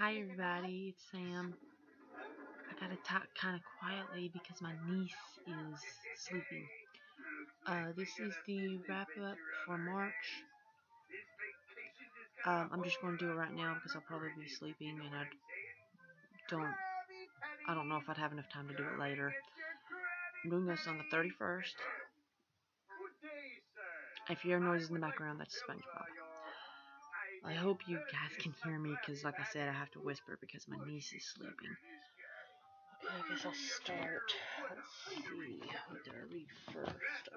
Hi everybody, it's Sam. I gotta talk kind of quietly because my niece is sleeping. This is the wrap up for March. I'm just going to do it right now because I'll probably be sleeping and I don't know if I'd have enough time to do it later. I'm doing this on the 31st. If you hear noises in the background, that's SpongeBob. I hope you guys can hear me because, like I said, I have to whisper because my niece is sleeping. Okay, I guess I'll start. Let's see. What did I read first?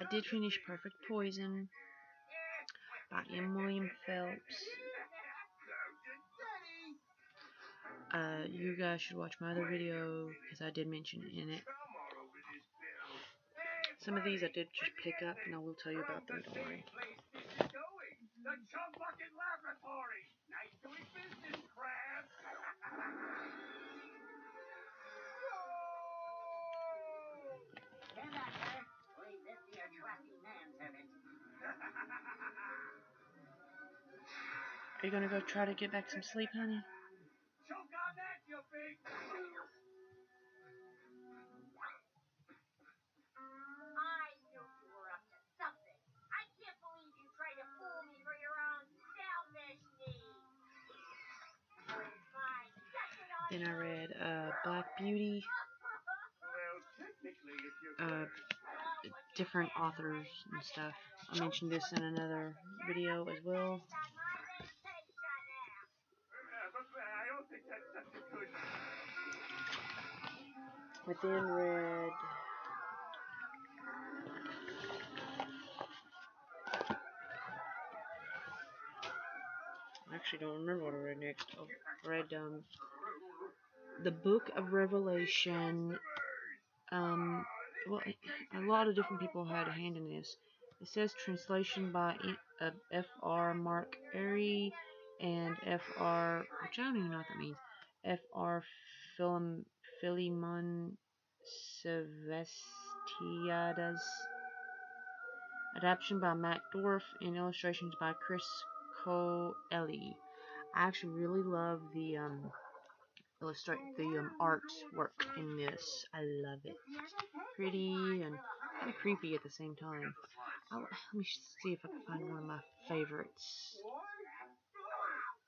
I did finish Perfect Poison by M. William Phelps. You guys should watch my other video because I did mention it in it. Some of these I did just pick up and I will tell you about them, don't worry. The Chum Bucket Laboratory! Nice doing business, Crab! Stand back, sir. Believe this be your trusty manservant. Are you gonna go try to get back some sleep, honey? Choke on that, you big... I knew you were up to something. I can't believe you tried to fool me for your own selfish needs. My second on Then I read Black Beauty, Well, technically, if you're... different authors and stuff. I mentioned this in another video as well. I don't think that's such a good... I then read I actually don't remember what I read next. I read the Book of Revelation. Well, a lot of different people had a hand in this. It says translation by F.R. Mark Airy and F.R. which I don't even know what that means. F.R. Philemon Sevestiades. Adaptation by Matt Dorff and illustrations by Chris Coeli. I actually really love the artwork in this. I love it. Pretty and kind of creepy at the same time. Let me see if I can find one of my favorites.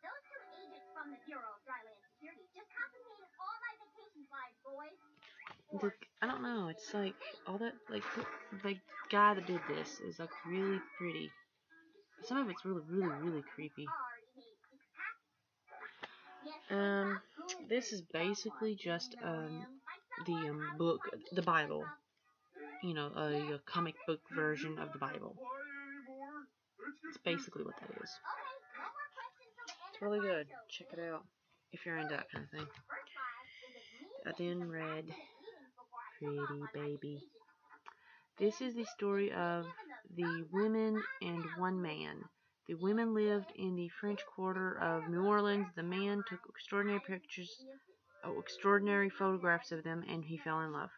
Those two agents from the Bureau of Dryland Security just confiscated all my vacation slides, boys. I don't know. It's like all that, like the guy that did this is like really pretty. Some of it's really, really, really creepy. This is basically just the book, the Bible. You know, a comic book version of the Bible. It's basically what that is. It's really good. Check it out if you're into that kind of thing. I then read Pretty Baby. This is the story of the women and one man. The women lived in the French Quarter of New Orleans. The man took extraordinary photographs of them, and he fell in love.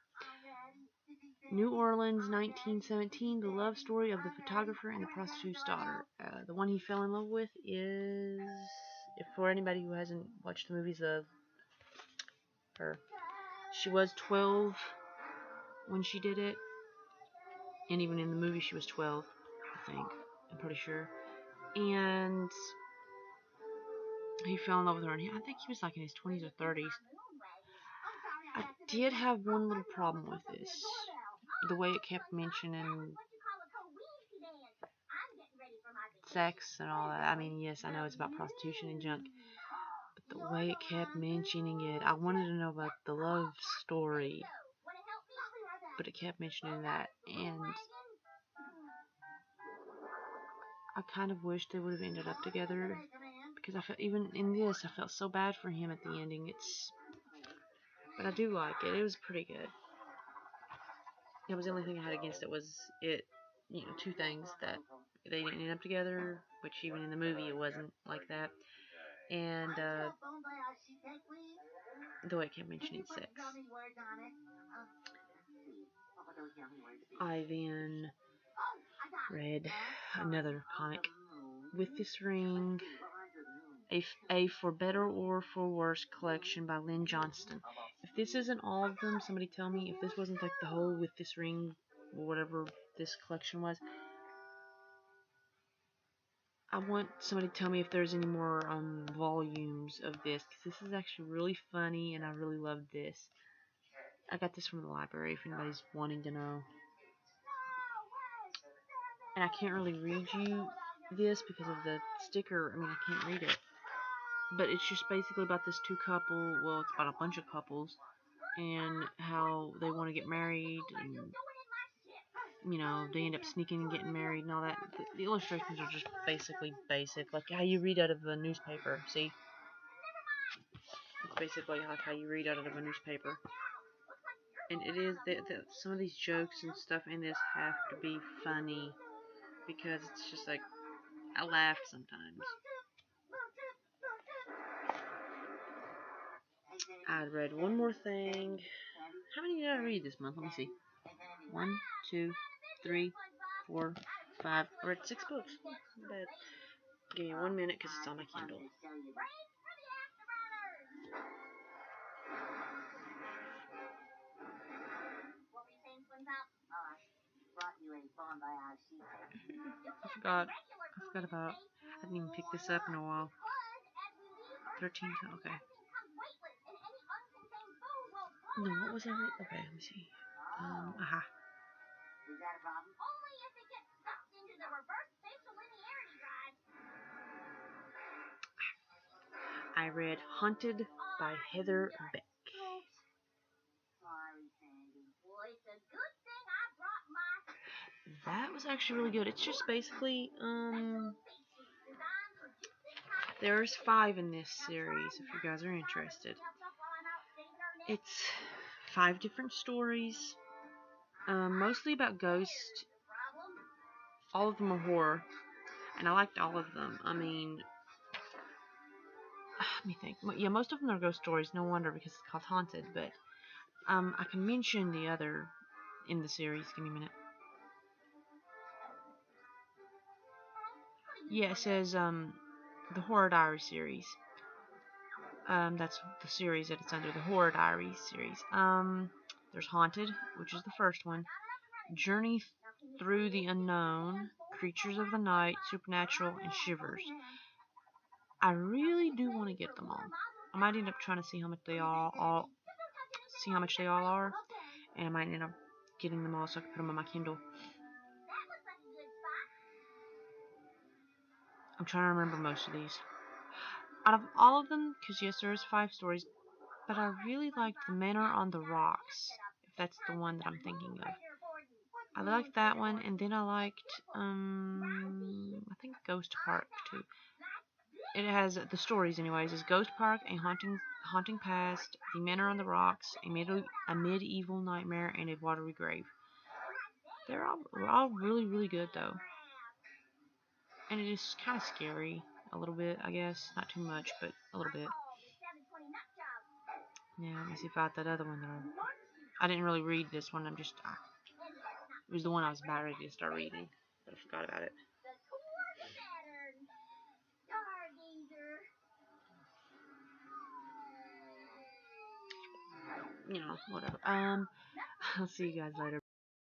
New Orleans, 1917, the love story of the photographer and the prostitute's daughter. The one he fell in love with is, if for anybody who hasn't watched the movies of her, she was 12 when she did it, and even in the movie she was 12, I think. I'm pretty sure. And he fell in love with her, and I think he was like in his 20s or 30s. I did have one little problem with this. The way it kept mentioning sex and all that. I mean, yes, I know it's about prostitution and junk, but the way it kept mentioning it, I wanted to know about the love story, but it kept mentioning that, and I kind of wish they would have ended up together, because I felt, even in this, I felt so bad for him at the ending. But I do like it. It was pretty good. That was the only thing I had against it was two things, that they didn't end up together, which even in the movie it wasn't like that, and the way it kept mentioning sex. I then read another comic, With This Ring, A For Better or For Worse collection by Lynn Johnston. If this isn't all of them, somebody tell me. If this wasn't like the whole With This Ring, or whatever this collection was, I want somebody to tell me if there's any more volumes of this, because this is actually really funny, and I really love this. I got this from the library, if anybody's wanting to know. And I can't really read you this because of the sticker. I mean, I can't read it. But it's just basically about this two couple, well, it's about a bunch of couples, and how they want to get married, and, you know, they end up sneaking and getting married and all that. The illustrations are just basically basic, like how you read out of a newspaper, see? It's basically like how you read out of a newspaper. And it is, some of these jokes and stuff in this have to be funny, because it's just like, I laugh sometimes. I read one more thing. How many did I read this month? Let me see. 1, 2, 3, 4, 5. I read 6 books. Not bad. Give me 1 minute because it's on my Kindle. I forgot about. I didn't even pick this up in a while. 13. Okay. No, what was I reading? Okay, let me see. Aha. I read Haunted by Heather Beck. That was actually really good. It's just basically, there's 5 in this series, if you guys are interested. It's 5 different stories, mostly about ghosts. All of them are horror, and I liked all of them. I mean, let me think. Yeah, most of them are ghost stories, no wonder, because it's called Haunted, but, I can mention the other in the series. Give me a minute. Yeah, it says, the Horror Diary series. That's the series that it's under, the Horror Diary series. There's Haunted, which is the first one. Journey Through the Unknown, Creatures of the Night, Supernatural, and Shivers. I really do want to get them all. I might end up trying to see how much they all are, and I might end up getting them all so I can put them on my Kindle. I'm trying to remember most of these. Out of all of them, because yes, there's 5 stories, but I really liked The Manor on the Rocks, if that's the one that I'm thinking of. I liked that one, and then I liked, I think Ghost Park, too. It has, the stories anyways, is Ghost Park, A Haunting Past, The Manor on the Rocks, a Medieval Nightmare, and A Watery Grave. They're all really, really good, though. And it is kind of scary, a little bit, I guess. Not too much, but a little bit. Yeah, let me see if I got that other one, though. I didn't really read this one, it was the one I was about ready to start reading, but I forgot about it. You know, whatever. I'll see you guys later.